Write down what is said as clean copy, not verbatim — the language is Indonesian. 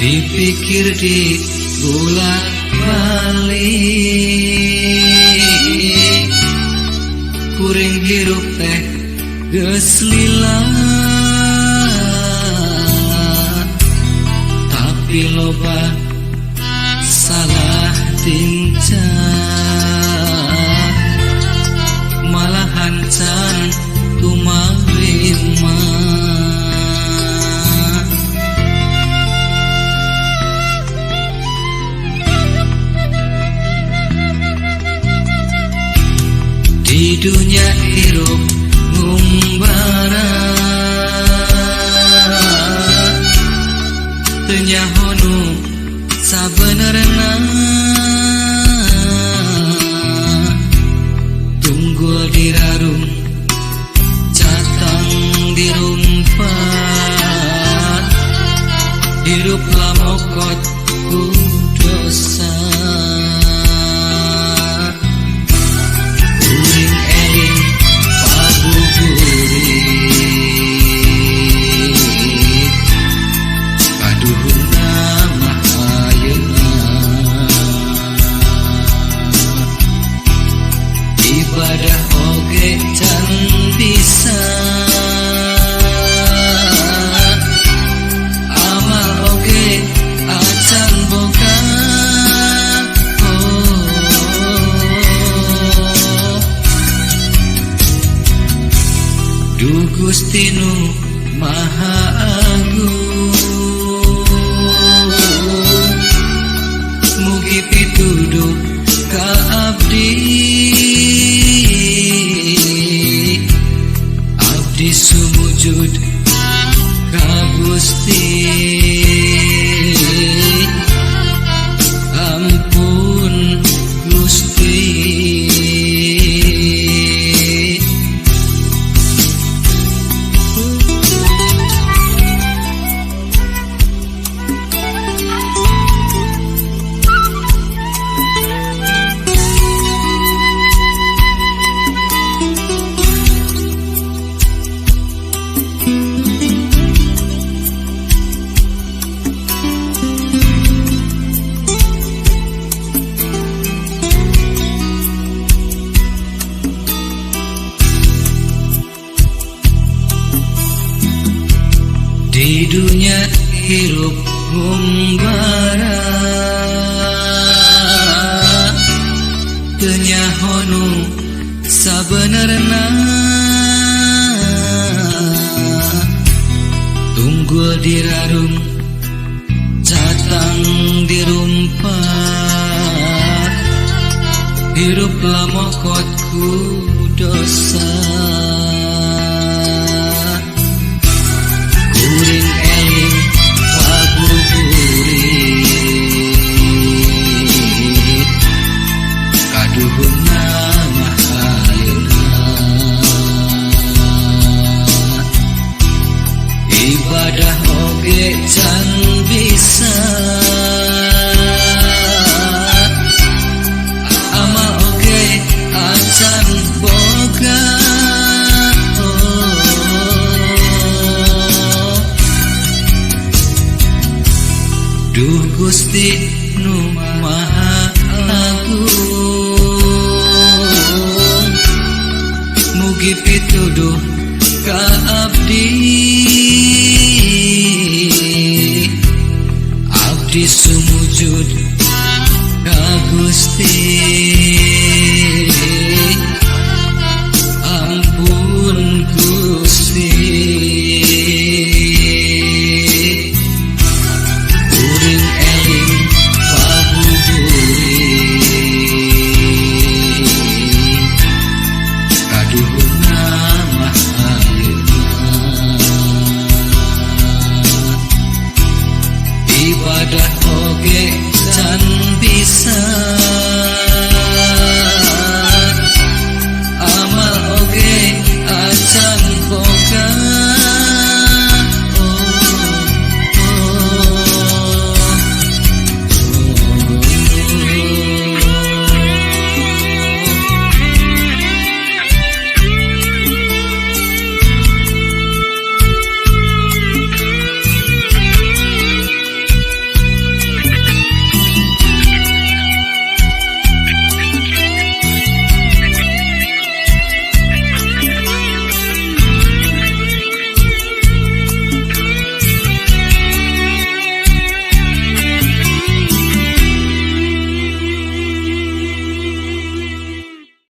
Dipikir di bolak-balik, kuring hirup teh geus lila, tapi loba salah tingkah, malahan can tumarima. Di dunia hirup ngumbara, teu nyahonu sabenerna, tunggul dirarung catang dirumpat, hirup lamokot ku dosa. Ibadah oge can bisa, amal oge acan boga. Duh Gusti nu Maha Agung, mugi pituduh ka abdi, abdi sumujud ka Gusti. Ampun Gusti. Di dunia hirup ngumbara, teu nyahonu sabenerna, tunggul dirarung catang dirumpat, hirup lamokot ku dosa. Kuring eling pabuburit, kaduhuna mahayeuna. Ibadah oge can bisa, amal oge acan boga. Duh Gusti nu Maha Agung, mugi pituduh ka abdi, abdi sumujud ka Gusti.